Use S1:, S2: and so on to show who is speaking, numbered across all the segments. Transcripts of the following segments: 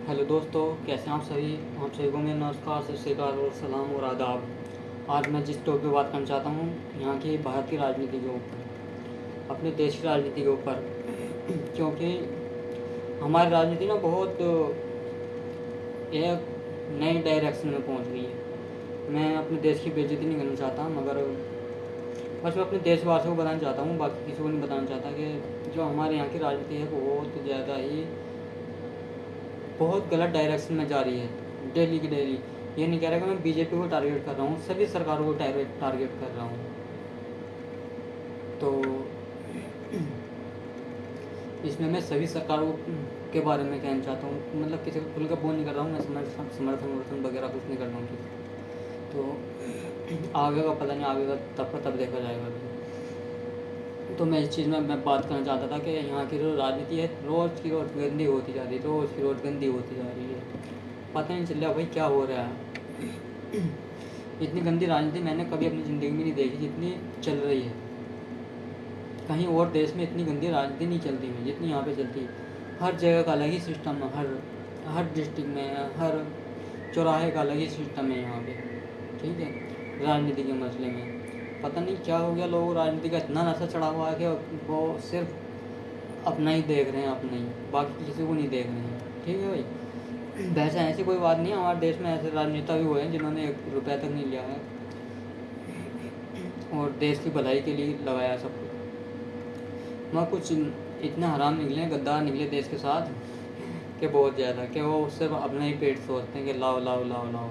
S1: Hello दोस्तों, कैसे हैं आप सभी को मेरा नमस्कार, सत श्री अकाल और सलाम और आदाब। आज मैं जिस टॉपिक पे बात करना चाहता हूँ, यहाँ की भारत की राजनीति के ऊपर, अपने देश की राजनीति के ऊपर। क्योंकि हमारी राजनीति ना बहुत एक नई डायरेक्शन में पहुँच गई है। मैं अपने देश की बेइज्जती नहीं करना चाहता, मगर बस मैं अपने देशवासियों को बताना चाहता हूँ, बाकी किसी को नहीं बताना चाहता कि जो हमारे यहाँ की राजनीति है बहुत ज़्यादा ही बहुत गलत डायरेक्शन में जा रही है, डेली की डेली। ये नहीं कह रहा कि मैं बीजेपी को टारगेट कर रहा हूँ, सभी सरकारों को टारगेट कर रहा हूँ। तो इसमें मैं सभी सरकारों के बारे में कहना चाहता हूँ, मतलब किसी को खुल कर बोल नहीं कर रहा हूँ, मैं समर्थन वगैरह कुछ नहीं कर रहा हूँ किसी। तो आगे का पता नहीं, आगे का तब देखा जाएगा अभी। तो मैं इस चीज़ में मैं बात करना चाहता था कि यहाँ की जो राजनीति है रोज़ की रोज़ गंदी होती जा रही है, रोज़ की रोज़ गंदी होती जा रही है। पता नहीं चल रहा भाई क्या हो रहा है। इतनी गंदी राजनीति मैंने कभी अपनी ज़िंदगी में नहीं देखी जितनी चल रही है। कहीं और देश में इतनी गंदी राजनीति नहीं चलती है जितनी यहाँ पे चलती है। हर जगह का अलग ही सिस्टम है, हर डिस्ट्रिक्ट में, हर चौराहे का अलग ही सिस्टम है यहाँ पे, ठीक है। राजनीति के मसले में पता नहीं क्या हो गया, लोग राजनीति का इतना नशा चढ़ा हुआ है कि वो सिर्फ अपना ही देख रहे हैं, अपना ही, बाकी किसी को नहीं देख रहे हैं, ठीक है भाई। वैसे ऐसी कोई बात नहीं है, हमारे देश में ऐसे राजनेता भी हुए हैं जिन्होंने 1 रुपया तक नहीं लिया है और देश की भलाई के लिए लगाया सब कुछ। मगर कुछ इतने हराम निकले, गद्दार निकले देश के साथ कि बहुत ज़्यादा, कि वो सिर्फ अपना ही पेट सोचते हैं कि लाओ लाओ लाओ लाओ।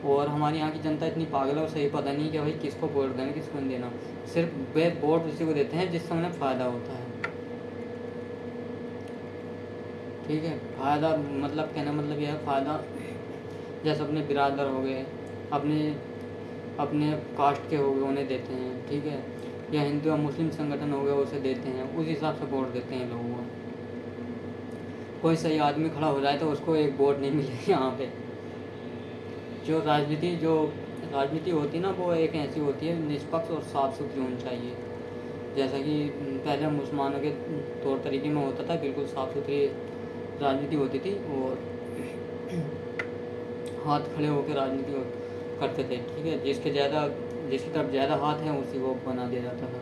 S1: और हमारी यहाँ की जनता इतनी पागल है और सही पता नहीं कि भाई किसको वोट देना, किसको नहीं देना। सिर्फ वे वोट उसी को देते हैं जिससे उन्हें फ़ायदा होता है, ठीक है। फ़ायदा मतलब कहना मतलब यह है, फ़ायदा जैसे अपने बिरादर हो गए, अपने अपने कास्ट के हो गए उन्हें देते हैं, ठीक है। या हिंदू या मुस्लिम संगठन हो गए उसे देते हैं, उस हिसाब से वोट देते हैं लोगों को। कोई सही आदमी खड़ा हो जाए तो उसको एक वोट नहीं मिलेगी यहाँ पे। जो राजनीति होती है ना, वो एक ऐसी होती है निष्पक्ष और साफ सुथरी होनी चाहिए। जैसा कि पहले मुसलमानों के तौर तरीके में होता था, बिल्कुल साफ़ सुथरी राजनीति होती थी और हाथ खड़े होकर राजनीति करते थे, ठीक है। जिसकी तरफ ज़्यादा हाथ है उसी को बना दिया जाता था।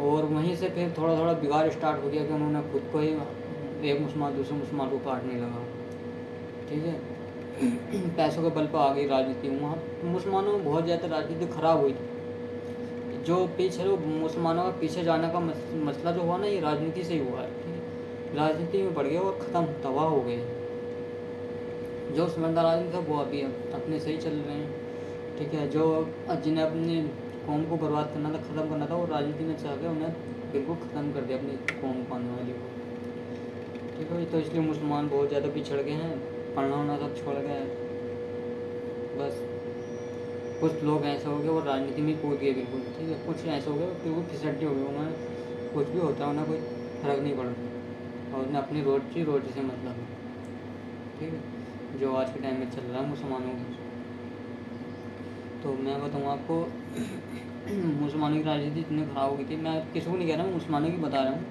S1: और वहीं से फिर थोड़ा थोड़ा बिगाड़ स्टार्ट हो गया कि उन्होंने खुद को ही एक मुसलमान दूसरे मुसलमान को काटने लगा, ठीक है। पैसों के बल पर आ गई राजनीति। वहाँ मुसलमानों में बहुत ज़्यादा राजनीति खराब हुई थी। जो मुसलमानों का पीछे जाने का मसला जो हुआ ना, ये राजनीति से ही हुआ है, ठीक है। राजनीति में बढ़ गए और ख़त्म तबाह हो गए। जो समझदार आदमी था वो अभी अपने से ही चल रहे हैं, ठीक है। जो जिन्हें अपनी कौम को बर्बाद करना था, ख़त्म करना था, वो राजनीति में चाह के उन्हें बिल्कुल ख़त्म कर दिया अपनी कौम को आने वाली को, ठीक है। तो इसलिए मुसलमान बहुत ज़्यादा पिछड़ गए हैं, पढ़ना होना सब छोड़ गए। बस कुछ लोग ऐसे हो गए वो राजनीति में कूद गए बिल्कुल, ठीक है। कुछ ऐसे हो गए बिल्कुल फिसड्डी हो गए, उन्हें कुछ भी होता है उन्हें कोई फ़र्क नहीं पड़ता और उन्हें अपनी रोटी से मतलब है, ठीक है। जो आज के टाइम में चल रहा है मुसलमानों की। तो मैं बताऊँ आपको मुसलमानों की राजनीति इतनी ख़राब हो गई थी। मैं किसी को नहीं कह रहा हूँ, मुसलमानों की बता रहा हूँ।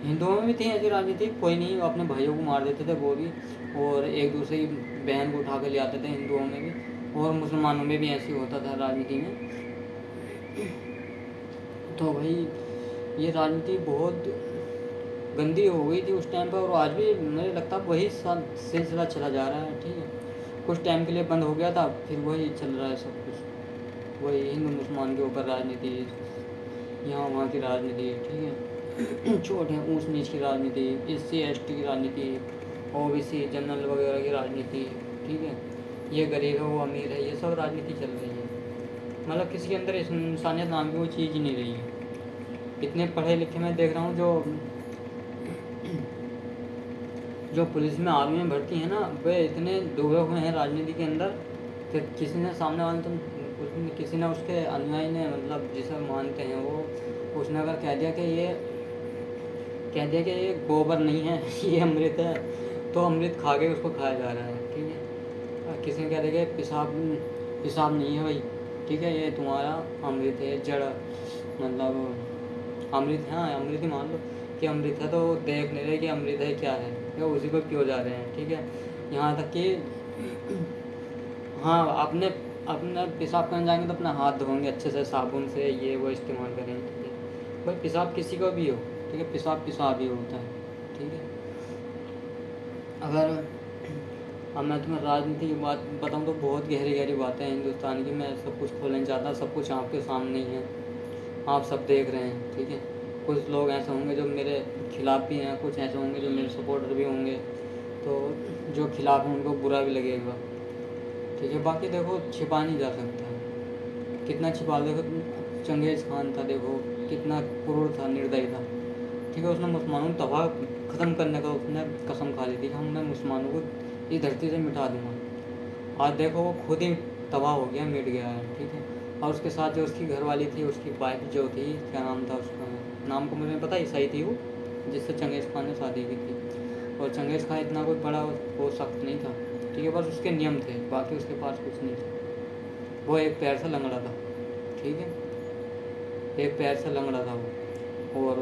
S1: हिंदुओं में भी थी ऐसी राजनीति, कोई नहीं अपने भाइयों को मार देते थे वो भी, और एक दूसरे की बहन को उठा कर ले आते थे, हिंदुओं में भी। और मुसलमानों में भी ऐसे होता था राजनीति में। तो भाई ये राजनीति बहुत गंदी हो गई थी उस टाइम पर, और आज भी मुझे लगता है वही सिलसिला चला जा रहा है, ठीक है। कुछ टाइम के लिए बंद हो गया था, फिर वही चल रहा है सब कुछ, वही हिंदू मुसलमान के ऊपर राजनीति, यहाँ वहाँ की राजनीति, ठीक है। छोटे ऊंच नीच की राजनीति, SC ST की राजनीति, OBC जनरल वगैरह की राजनीति, ठीक है। ये गरीब है वो अमीर है, ये सब राजनीति चल रही है। मतलब किसी के अंदर इंसानियत नाम की वो चीज़ ही नहीं रही है। इतने पढ़े लिखे मैं देख रहा हूँ जो पुलिस में आर्मी में भर्ती है ना, वे इतने डूबे हुए हैं राजनीति के अंदर कि किसी ने सामने वाले किसी ने उसके अनुयायी ने, मतलब जिसे मानते हैं वो, उसने अगर कह दिया कि ये गोबर नहीं है ये अमृत है, तो अमृत खा के उसको खाया जा रहा है, ठीक है। और किसी ने कह दिया कि पेशाब नहीं है भाई, ठीक है, ये तुम्हारा अमृत है, जड़ मतलब अमृत है, हाँ अमृत ही मान लो कि अमृत है, तो देख नहीं रहे कि अमृत है क्या है, क्या उसी को क्यों जा रहे हैं, ठीक है। यहाँ तक कि हाँ, अपने अपना पेशाब करने जाएंगे तो अपना हाथ धोएंगे अच्छे से, साबुन से ये वो इस्तेमाल करेंगे, ठीक है भाई। पेशाब किसी का भी हो, ठीक है, पेशाब पेशाब ही होता है, ठीक है। अगर अब मैं तुम्हें राजनीति की बात बताऊँ तो बहुत गहरी गहरी बातें हैं हिंदुस्तान की। मैं सब कुछ खोलना नहीं चाहता, सब कुछ आपके सामने ही है, आप सब देख रहे हैं, ठीक है। कुछ लोग ऐसे होंगे जो मेरे खिलाफ़ भी हैं, कुछ ऐसे होंगे जो मेरे सपोर्टर भी होंगे, तो जो खिलाफ़ हैं उनको बुरा भी लगेगा, ठीक है। बाकी देखो, छिपा नहीं जा सकता, कितना छिपा, देखो चंगेज़ खान था, देखो कितना क्रूर था, निर्दयी था, ठीक है। उसने मुसलमानों को तबाह ख़त्म करने का उसने कसम खा ली थी कि हम मैं मुसलमानों को इस धरती से मिटा दूँगा। आज देखो वो खुद ही तबाह हो गया, मिट गया है, ठीक है। और उसके साथ जो उसकी घरवाली थी, उसकी वाइफ जो थी, क्या नाम था उसका, नाम को मुझे नहीं पता, ईसाई थी वो, जिससे चंगेज़ खान ने शादी की थी। और चंगेज़ खान इतना कोई बड़ा वो सख्त नहीं था, ठीक है, बस उसके नियम थे, बाकी उसके पास कुछ नहीं था। वो एक पैर से लंगड़ा था, ठीक है, एक पैर से लंगड़ा था वो। और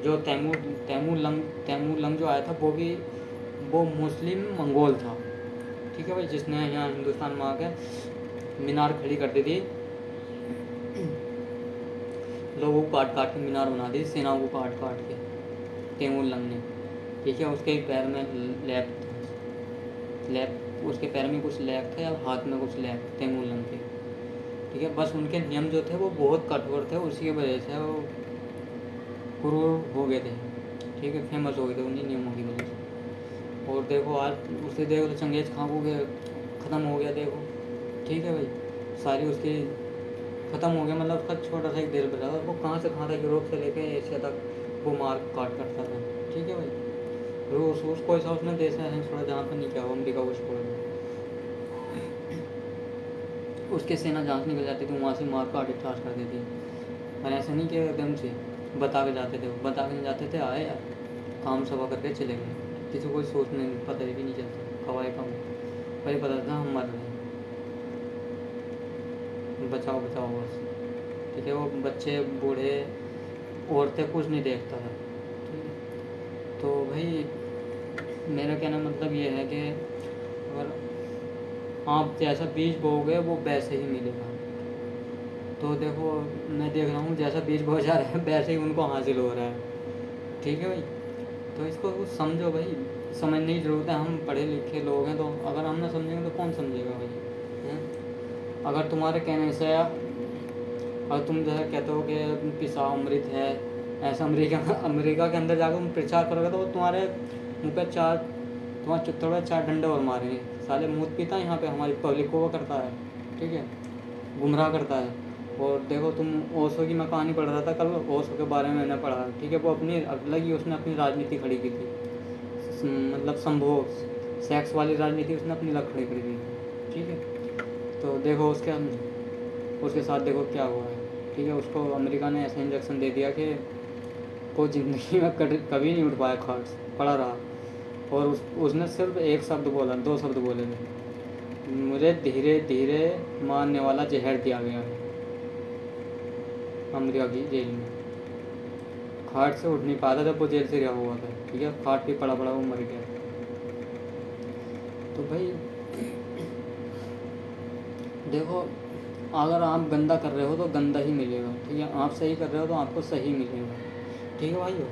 S1: जो तैमूर लंग जो आया था वो मुस्लिम मंगोल था, ठीक है भाई, जिसने यहाँ हिंदुस्तान में आके मीनार खड़ी कर दी थी, लोगों को काट काट के मीनार बना दी, सेनाओं को काट काट के, तैमूर लंग ने, ठीक है। उसके पैर में लैप उसके पैर में कुछ लैप था या हाथ में कुछ लैप, तैमूर लंग के, ठीक है। बस उनके नियम जो थे वो बहुत कठोर थे, उसी की वजह से वो क्रूर हो गए थे, ठीक है, फेमस हो गए थे उन्हीं नियमों की वजह से। और देखो आज उसे देखो तो चंगेज़ खान को ख़त्म हो गया, देखो, ठीक है भाई, सारी उसकी ख़त्म हो गया, मतलब उसका छोटा सा एक दिल बचा था, वो कहाँ से कहाँ तक, यूरोप से लेके एशिया तक वो मार काट करता था, ठीक है भाई। रूस कोई सा उसने देश है छोड़ा जहाँ पर नहीं किया वो, अमरीका को छोड़ दिया, उसके सेना जहाँ से निकल जाती थी वहाँ से मार काट स्टार्ट कर देती। और ऐसा नहीं कि एकदम से बता के जाते थे, वो बता के नहीं जाते थे, आए काम सभा करके चले गए, किसी को सोचने पता भी नहीं चलता कब आए कम, वही पता था हम मर रहे हैं, बचाओ बचाओ बस, ठीक है। वो बच्चे बूढ़े औरतें कुछ नहीं देखता था, ठीक है। तो भाई मेरा कहना मतलब ये है कि अगर आप जैसा बीज बोओगे वो वैसे ही मिलेगा। तो देखो मैं देख रहा हूँ जैसा बीज बो जा रहा है वैसे ही उनको हासिल हो रहा है, ठीक है भाई। तो इसको कुछ समझो भाई, समझने की ज़रूरत है। हम पढ़े लिखे लोग हैं, तो अगर हम ना समझेंगे तो कौन समझेगा भाई, हैं? अगर तुम्हारे कहने से और तुम जो है कहते हो कि पिसा अमृत है, ऐसा अमेरिका के अंदर जाकर तुम प्रचार करोगे तो वो तुम्हारे मुँह पे तुम्हारे चित्तों में 4 डंडे और मारेंगे, साले मूत पीता है यहाँ पे हमारी पब्लिक को वो करता है, ठीक है, गुमराह करता है। और देखो तुम ओशो की मैं कहानी पढ़ रहा था कल, ओशो के बारे में मैंने पढ़ा, ठीक है। वो अपनी अलग ही उसने अपनी राजनीति खड़ी की थी, मतलब संभोग सेक्स वाली राजनीति उसने अपनी अलग खड़ी करी थी, ठीक है। तो देखो उसके साथ देखो क्या हुआ है, ठीक है। उसको अमेरिका ने ऐसा इंजेक्शन दे दिया कि वो ज़िंदगी में कभी नहीं उठ पाया, खाट पड़ा रहा। और उसने सिर्फ एक शब्द बोला, 2 शब्द बोले थे, मुझे धीरे धीरे मारने वाला जहर दिया गया है। अमेरिका की जेल में खाट से उठ नहीं पाया था जब वो जेल से रिहा हुआ था, ठीक है, खाट पे पड़ा पड़ा वो मर गया। तो भाई देखो, अगर आप गंदा कर रहे हो तो गंदा ही मिलेगा, ठीक है, आप सही कर रहे हो तो आपको सही मिलेगा, ठीक है भाइयों।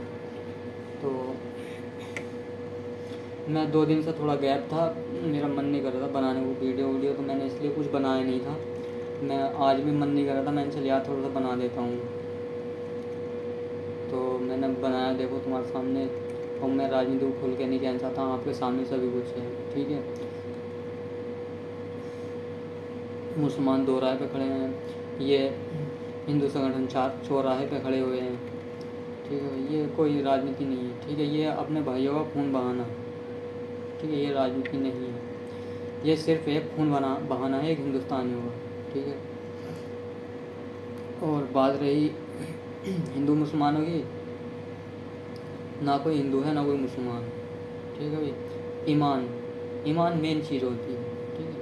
S1: तो मैं 2 दिन से थोड़ा गैप था, मेरा मन नहीं कर रहा था बनाने को वीडियो, तो मैंने इसलिए कुछ बनाया नहीं था। मैं आज भी मन नहीं कर रहा था, मैंने चल यार थोड़ा सा बना देता हूँ, तो मैंने बनाया, देखो तुम्हारे सामने। और मैं राजनीति को खुल के नहीं कहना चाहता, आपके सामने सभी कुछ है, ठीक है। मुसलमान 2 राह पे खड़े हैं, ये हिंदू संगठन 4 चौराहे पे खड़े हुए हैं, ठीक है। ये कोई राजनीति नहीं है, ठीक है, ये अपने भाइयों का खून बहाना, ठीक है, ये राजनीति नहीं है, ये सिर्फ एक खून बहाना है एक हिंदुस्तानियों का, ठीक है। और बात रही हिंदू मुसलमानों की, ना कोई हिंदू है ना कोई मुसलमान, ठीक है भाई। ईमान मेन चीज़ होती है, ठीक है।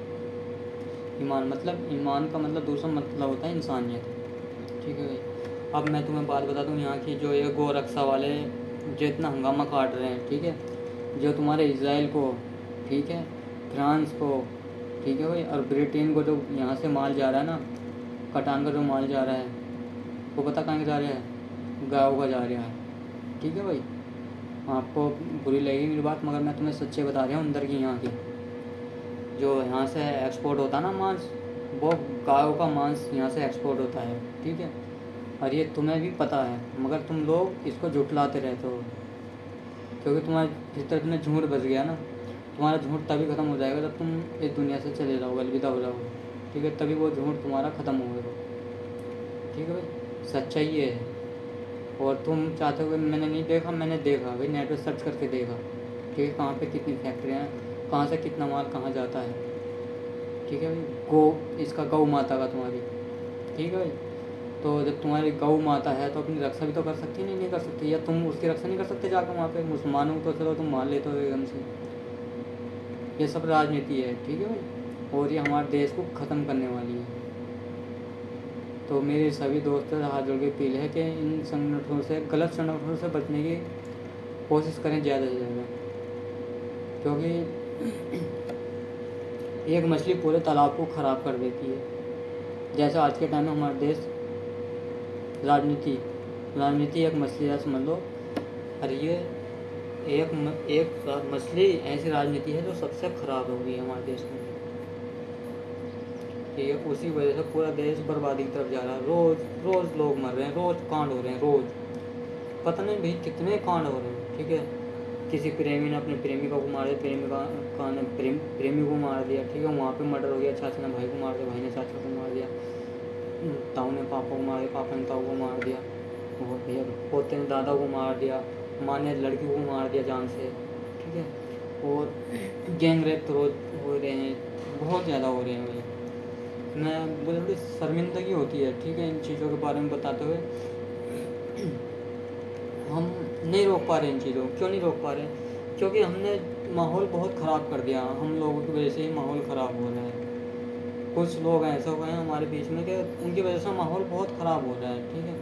S1: ईमान का मतलब दूसरा मतलब होता है इंसानियत, ठीक है भाई। अब मैं तुम्हें बात बता दूँ यहाँ की, जो ये गोरक्षा वाले जो इतना हंगामा काट रहे हैं, ठीक है, जो तुम्हारे इजराइल को, ठीक है, फ्रांस को, ठीक है भाई, और ब्रिटेन को जो यहाँ से माल जा रहा है ना, कटान का जो माल जा रहा है, वो पता कहाँ जा रहा है, गाँव का जा रहा है, ठीक है भाई। आपको बुरी लगेगी मेरी बात, मगर मैं तुम्हें सच्चे बता रहा हूँ अंदर की यहाँ की। जो यहाँ से एक्सपोर्ट होता है ना मांस, वो गायों का मांस यहाँ से एक्सपोर्ट होता है, ठीक है। और ये तुम्हें भी पता है, मगर तुम लोग इसको झुठलाते रहते हो, क्योंकि तुम्हारे भीतर में झूठ बच गया ना। तुम्हारा झूठ तभी ख़त्म हो जाएगा जब तुम इस दुनिया से चले जाओगे, अलविदा हो जाओगे, ठीक है, तभी वो झूठ तुम्हारा ख़त्म होगा, ठीक है भाई। सच्चाई ये है। और तुम चाहते हो कि मैंने नहीं देखा, मैंने देखा भाई, नेट पर सर्च करके देखा, ठीक है, कहाँ पे कितनी फैक्ट्रियाँ हैं, कहाँ से कितना माल कहाँ जाता है, ठीक है भाई। इसका गौ माता का तुम्हारी, ठीक है भाई। तो जब तुम्हारी गौ माता है तो अपनी रक्षा भी तो कर सकती नहीं, नहीं कर सकती, या तुम उसकी रक्षा नहीं कर सकते जाकर वहाँ पे। मुसलमानों को तो चलो तुम मान लेते हो एकदम से। ये सब राजनीति है, ठीक है भाई, और ये हमारे देश को ख़त्म करने वाली है। तो मेरे सभी दोस्तों से हाथ जोड़ के अपील है कि इन संगठनों से, गलत संगठनों से बचने की कोशिश करें ज़्यादा से ज़्यादा, क्योंकि एक मछली पूरे तालाब को ख़राब कर देती है। जैसे आज के टाइम में हमारा देश राजनीति एक मछली है, समझ लो। और ये एक मछली ऐसी राजनीति है जो सबसे ख़राब हो गई है हमारे देश में, ठीक है। उसी वजह से पूरा देश बर्बादी की तरफ जा रहा है। रोज़ लोग मर रहे हैं, रोज़ कांड हो रहे हैं, रोज़ पता नहीं भाई कितने कांड हो रहे हैं, ठीक है। किसी प्रेमी ने अपने प्रेमिका को मार दिया, प्रेमिका ने प्रेमी को मार दिया, ठीक है, वहाँ पे मर्डर हो गया। चाचा ने भाई को मार दिया, भाई ने चाचा को मार दिया, ताऊ ने पापा को मार दिया, पापा ने ताऊ को मार दिया, और भैया पोते ने दादा को मार दिया, माँ ने लड़की को मार दिया जान से, ठीक है। और गैंग रेप तो रोज़ हो रहे हैं, बहुत ज़्यादा हो रहे हैं भैया। मैं बड़ी शर्मिंदगी होती है, ठीक है, इन चीज़ों के बारे में बताते हुए। हम नहीं रोक पा रहे इन चीज़ों को। क्यों नहीं रोक पा रहे? क्योंकि हमने माहौल बहुत ख़राब कर दिया। हम लोगों की वजह से ही माहौल ख़राब हो रहा है। कुछ लोग ऐसे हो गए हैं हमारे बीच में कि उनकी वजह से माहौल बहुत ख़राब हो रहा है, ठीक है।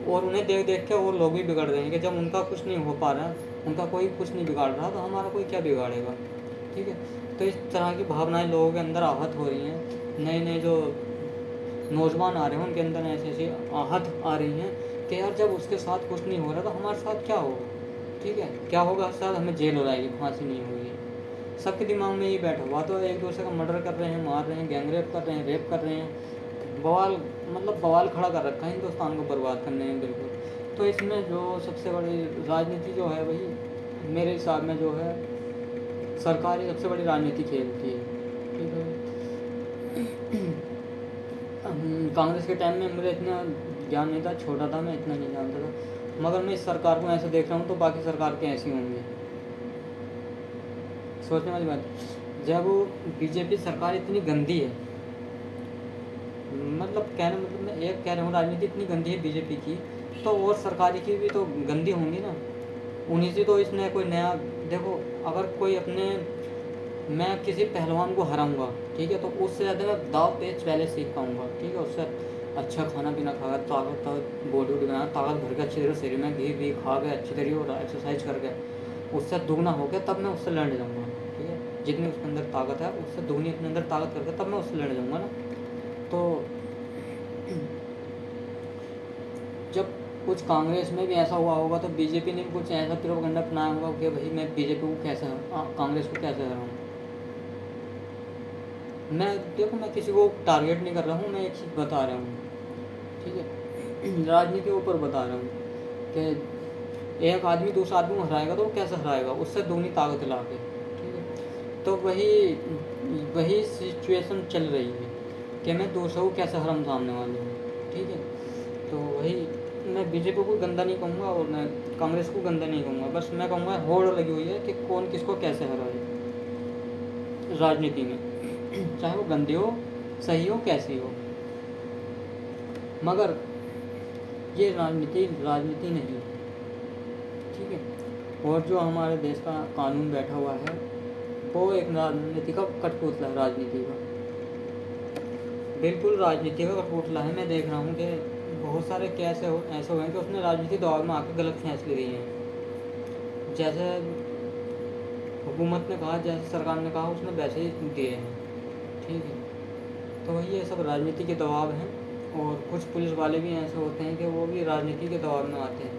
S1: और उन्हें देख देख के वो लोग भी बिगड़ रहे हैं कि जब उनका कुछ नहीं हो पा रहा, उनका कोई कुछ नहीं बिगाड़ रहा, तो हमारा कोई क्या बिगाड़ेगा, ठीक है। तो इस तरह की भावनाएं लोगों के अंदर आहत हो रही हैं। नए जो नौजवान आ रहे हैं उनके अंदर ऐसी आहत आ रही हैं कि यार जब उसके साथ कुछ नहीं हो रहा तो हमारे साथ क्या होगा, ठीक है। क्या होगा साथ, हमें जेल हो जाएगी, फांसी नहीं होगी। सबके दिमाग में ये बैठा हुआ, तो एक दूसरे का मर्डर कर रहे हैं, मार रहे हैं, गैंग रेप कर रहे हैं, रेप कर रहे हैं, बवाल खड़ा कर रखा है हिंदुस्तान को बर्बाद करने में, बिल्कुल। तो इसमें जो सबसे बड़ी राजनीति जो है वही मेरे हिसाब में जो है सरकार ही सबसे बड़ी राजनीति खेलती है, ठीक है। कांग्रेस के टाइम में मुझे इतना ज्ञान नहीं था, छोटा था मैं, इतना नहीं जानता था, मगर मैं इस सरकार को ऐसे देख रहा हूँ तो बाकी सरकार के ऐसी होंगे। सोचने वाली बात, जब बीजेपी सरकार इतनी गंदी है, मतलब मैं एक कह रहा हूँ राजनीति इतनी गंदी है बीजेपी की, तो और सरकारी की भी तो गंदी होंगी ना। उन्हीं से तो इसने कोई नया, देखो अगर कोई मैं किसी पहलवान को हराऊंगा, ठीक है, तो उससे ज़्यादा मैं दाव पेच पहले सीख पाऊंगा, ठीक है। उससे अच्छा खाना पीना खाकर ताकत बॉडी वॉडी बना, ताकत भर के अच्छी तरह शरीर में घी खा के अच्छी तरीके और एक्सरसाइज करके उससे दुगना हो गया, तब मैं उससे लड़ने जाऊँगा, ठीक है। जितनी उसके अंदर ताकत है उससे दुगनी अपने अंदर ताकत करके तब मैं उससे लड़ने जाऊँगा ना। तो जब कुछ कांग्रेस में भी ऐसा हुआ होगा तो बीजेपी ने भी कुछ ऐसा प्रोपेगेंडा अपनाया होगा कि भाई मैं बीजेपी को कैसे कांग्रेस को कैसे हराऊँ। मैं किसी को टारगेट नहीं कर रहा हूँ, मैं एक चीज़ बता रहा हूँ, ठीक है। राजनीति के ऊपर बता रहा हूँ कि एक आदमी दूसरा आदमी को हराएगा तो वो कैसे हराएगा, उससे दोगुनी ताकत ला के, ठीक है। तो वही सिचुएशन चल रही है कि मैं दूसरों को कैसे हराऊँ सामने वाले हूँ, ठीक है। तो वही मैं बीजेपी को गंदा नहीं कहूँगा और मैं कांग्रेस को गंदा नहीं कहूँगा, बस मैं कहूँगा होड़ लगी हुई है कि कौन किसको कैसे हराए राजनीति में, चाहे वो गंदी हो, सही हो, कैसी हो। मगर ये राजनीति नहीं, ठीक है। और जो हमारे देश का कानून बैठा हुआ है वो एक राजनीति का कठपुतला है, राजनीति का बिल्कुल राजनीति का कठपुतला है। मैं देख रहा हूँ कि बहुत सारे कैसे ऐसे हुए हैं कि उसने राजनीति दौर में आकर गलत फैसले दिए हैं। जैसे हुकूमत ने कहा, जैसे सरकार ने कहा, उसने वैसे ही दिए हैं। ठीक है, तो वही ये सब राजनीति के दबाव हैं। और कुछ पुलिस वाले भी ऐसे होते हैं कि वो भी राजनीति के दबाव में आते हैं।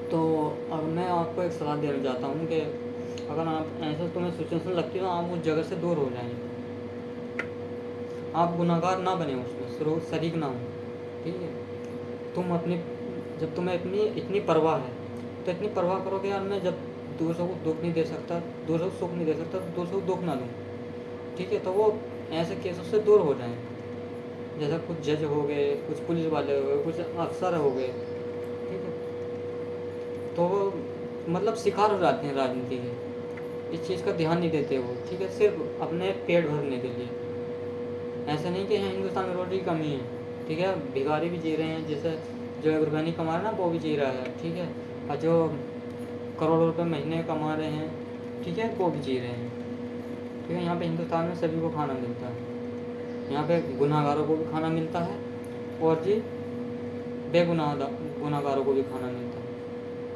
S1: तो अब मैं आपको एक सलाह देना चाहता हूँ कि अगर आप ऐसा तुम्हें सिचुएशन लगती है तो आप उस जगह से दूर हो जाएं। आप गुनाहगार ना बने, उसमें शरीक ना हो। ठीक है, तुम अपनी, जब तुम्हें इतनी परवाह है तो इतनी परवाह करो कि यार मैं जब दूसरों को दुख नहीं दे सकता, दूसरों को सुख नहीं दे सकता, तो दूसरों को दुख ना दूँ। ठीक है, तो वो ऐसे केसों से दूर हो जाएं। जैसा कुछ जज हो गए, कुछ पुलिस वाले हो गए, कुछ अफसर हो गए। ठीक है, तो वो मतलब शिकार हो जाते हैं राजनीति के, इस चीज़ का ध्यान नहीं देते वो। ठीक है, सिर्फ अपने पेट भरने के लिए। ऐसा नहीं कि यहाँ हिंदुस्तान में रोटी की कमी है। ठीक है, भिखारी भी जी रहे हैं, जैसे जो 1 रुपया नहीं कमा रहा ना वो भी जी रहा है। ठीक है, और जो करोड़ों रुपए महीने कमा रहे हैं, ठीक है, वो भी जी रहे हैं। ठीक है, यहाँ पे हिंदुस्तान में सभी को खाना मिलता है। यहाँ पे गुनाहगारों को भी खाना मिलता है और जी गुनाहगारों को भी खाना मिलता है।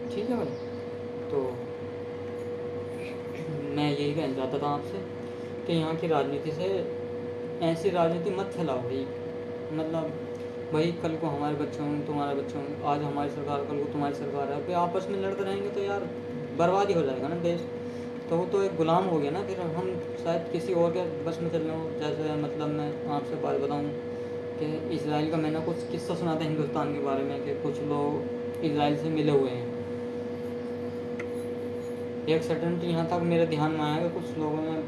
S1: ठीक है भाई, तो मैं यही कहना चाहता था आपसे कि यहाँ की राजनीति से, ऐसी राजनीति मत फैलाओ भाई। मतलब भाई कल को हमारे बच्चे होंगे, तुम्हारे बच्चे होंगे, आज हमारी सरकार, कल को तुम्हारी सरकार है, फिर आपस में लड़ते रहेंगे तो यार बर्बाद ही हो जाएगा ना देश। तो वो तो एक गुलाम हो गया ना, फिर हम शायद किसी और के बस में चल रहे हो। जैसे मतलब मैं आपसे बात बताऊँ कि इसराइल का मैंने कुछ किस्सा सुना था हिंदुस्तान के बारे में, कि कुछ लोग इसराइल से मिले हुए हैं। एक सर्टेनिटी यहाँ तक मेरे ध्यान में आया कि कुछ लोगों में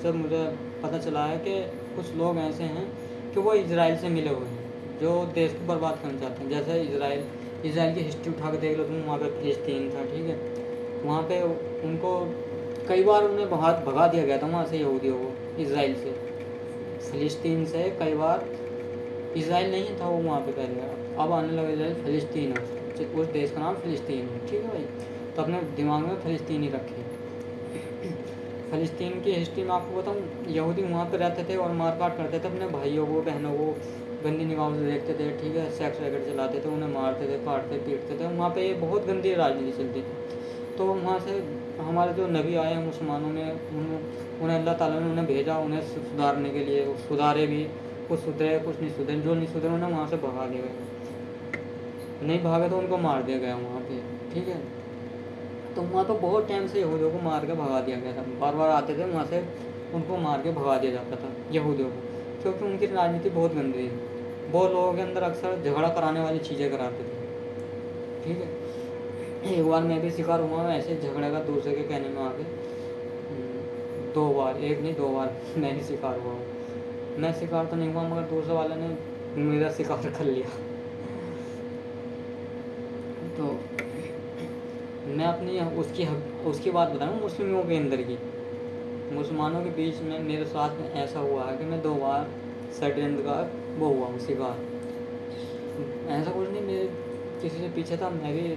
S1: से मुझे पता चला है कि कुछ लोग ऐसे हैं कि वो इसराइल से मिले हुए हैं, जो देश को बर्बाद करना चाहते हैं। जैसे इसराइल की हिस्ट्री उठा के देख लो तुम, वहाँ पे फिलिस्तीन था। ठीक है, वहाँ पे उनको कई बार उन्हें भगा दिया गया था वहाँ से, यहूदियों को, इसराइल से, फिलिस्तीन से कई बार। इसराइल नहीं था वो वहाँ पे पहले, अब आने लगा इसराइल, फिलिस्तीन है, उस देश का नाम फिलिस्तीन है। ठीक है भाई, तो अपने दिमाग में फिलिस्तीन ही रखें। फ़लस्तीन की हिस्ट्री में आपको बताऊँ, यहूदी वहाँ पे रहते थे और मारकाट करते थे अपने भाइयों को, बहनों को, गंदी निगाहों से देखते थे। ठीक है, सेक्स वगैरह चलाते थे, उन्हें मारते थे, काटते पीटते थे। वहाँ पे ये बहुत गंदी राजनीति चलती थी। तो वहाँ से हमारे जो नबी आए हैं मुसलमानों ने, उन्हें अल्लाह ताला ने उन्हें भेजा, उन्हें सुधारने के लिए। सुधारे भी, कुछ सुधरे कुछ नहीं सुधरे। जो नहीं सुधरे उन्हें वहाँ से भगा दिया गया, नहीं भागे तो उनको मार दिया गया वहाँ पे। ठीक है, तो वहाँ तो बहुत टाइम से यहूदियों को मार के भगा दिया गया था। बार बार आते थे वहाँ से, उनको मार के भगा दिया जाता था यहूदियों को, क्योंकि उनकी राजनीति बहुत गंदी थी। वो लोगों के अंदर अक्सर झगड़ा कराने वाली चीज़ें कराते थे। ठीक है, एक बार मैं भी शिकार हुआ ऐसे झगड़े का, दूसरे के कहने में आके। 2 बार, एक नहीं 2 बार मैं भी शिकार हुआ हूँ। मैं शिकार तो नहीं हुआ, मगर दूसरे वाले ने मेरा शिकार कर लिया। तो मैं अपनी उसकी बात बताऊँ, मुस्लिमों के अंदर की, मुसलमानों के बीच में मेरे साथ में ऐसा हुआ है कि मैं 2 बार सटरेंट का वो हुआ हूँ शिकार। ऐसा कुछ नहीं, मेरे किसी से पीछे था, मैं भी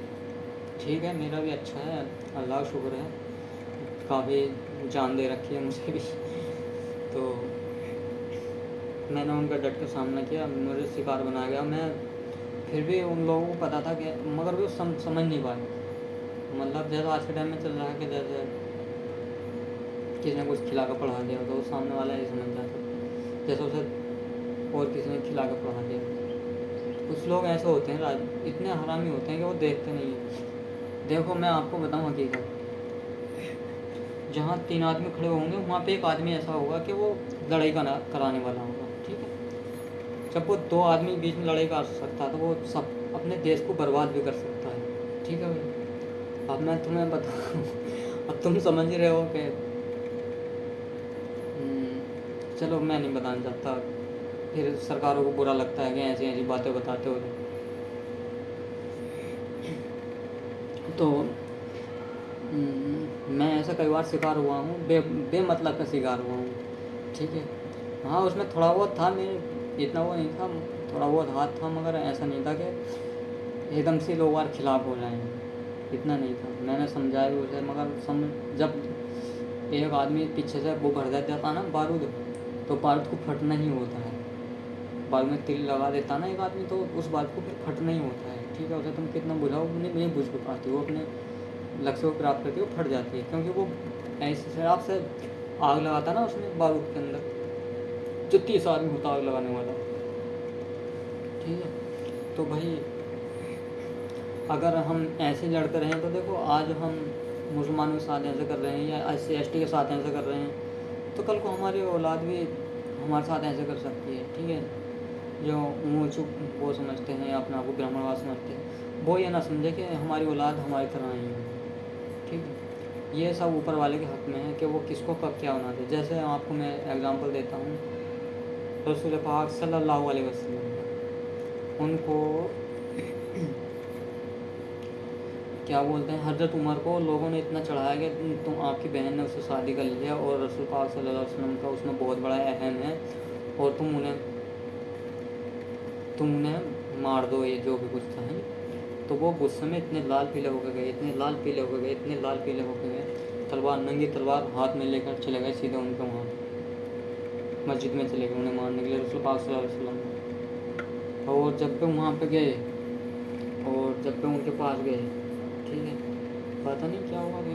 S1: ठीक है, मेरा भी अच्छा है, अल्लाह का शुक्र है, काफ़ी जान दे रखी है मुझे भी। तो मैंने उनका डट के सामना किया, मुझे शिकार बनाया गया। मैं फिर भी उन लोगों को पता था कि, मगर वो समझ नहीं पाए। मतलब जैसे आज के टाइम में चल रहा है कि जैसे किसी ने कुछ खिला कर पढ़ा दिया तो सामने वाला ये समझ जाता, जैसे उसे और किसी ने खिला कर पढ़ा दिया। कुछ लोग ऐसे होते हैं, इतने हरामी होते हैं कि वो देखते नहीं हैं। देखो मैं आपको बताऊं हकीकत, जहाँ 3 आदमी खड़े होंगे वहाँ पे एक आदमी ऐसा होगा कि वो लड़ाई कराने वाला होगा। ठीक है, जब वो 2 आदमी बीच में लड़ाई कर सकता है तो वो सब अपने देश को बर्बाद भी कर सकता है। ठीक है भाई, अब मैं तुम्हें बताऊँ, अब तुम समझ रहे हो कि चलो मैं नहीं बताना चाहता, फिर सरकारों को बुरा लगता है कि ऐसी ऐसी बातें बताते हो। तो मैं ऐसा कई बार शिकार हुआ हूँ, बेमतलब का शिकार हुआ हूँ। ठीक है, हाँ उसमें थोड़ा बहुत था, मेरे इतना वो नहीं था, थोड़ा बहुत हाथ था, मगर ऐसा नहीं था कि एकदम से लोग बार खिलाफ हो जाएँ, इतना नहीं था। मैंने समझाया भी उसे, मगर जब एक आदमी पीछे से वो भर देता था ना बारूद, तो बारूद को फटना ही होता है। बारूद में तिल लगा देता ना एक आदमी, तो उस बात को फिर फटना ही होता है। ठीक है, उसे तुम कितना बुझाओ नहीं बुझ पाती, वो अपने लक्ष्य को प्राप्त करती है वो फट जाती है, क्योंकि वो ऐसे शराब से आग लगाता ना उसमें बारूद के अंदर, जो 30 आदमी होता आग लगाने वाला। ठीक है, तो भाई अगर हम ऐसे लड़ते रहें तो देखो आज हम मुसलमानों के साथ ऐसे कर रहे हैं या SC ST के साथ ऐसे कर रहे हैं, तो कल को हमारी औलाद भी हमारे साथ ऐसे कर सकती है। ठीक है, जो ऊँच वो समझते हैं या अपने आप को ब्राह्मणवाद समझते हैं, वो ये ना समझे कि हमारी औलाद हमारी तरह ही है। ठीक है, ये सब ऊपर वाले के हक़ में है कि वो किसको कब क्या बना दे। जैसे आपको मैं एग्ज़ाम्पल देता हूँ, रसूल पाक सल्लल्लाहु अलैहि वसल्लम, उनको क्या बोलते हैं, हज़रत उमर को लोगों ने इतना चढ़ाया कि तुम आपकी बहन ने उससे शादी कर लिया और रसूल पाक सल्लल्लाहु अलैहि वसल्लम का उसमें बहुत बड़ा अहम है, और तुम उन्हें मार दो, ये जो भी कुछ था है। तो वो गुस्से में इतने लाल पीले होकर गए, इतने लाल पीले होकर गए, इतने लाल पीले होकर गए, तलवार नंगी तलवार हाथ में लेकर चले गए सीधे उनके वहाँ मस्जिद में चले गए उन्हें मारने के लिए, रसूल पाक सल्लल्लाहु अलैहि वसल्लम। और जब पे वहाँ पे गए और जब पे उनके पास गए, ठीक है, पता नहीं क्या हुआ कि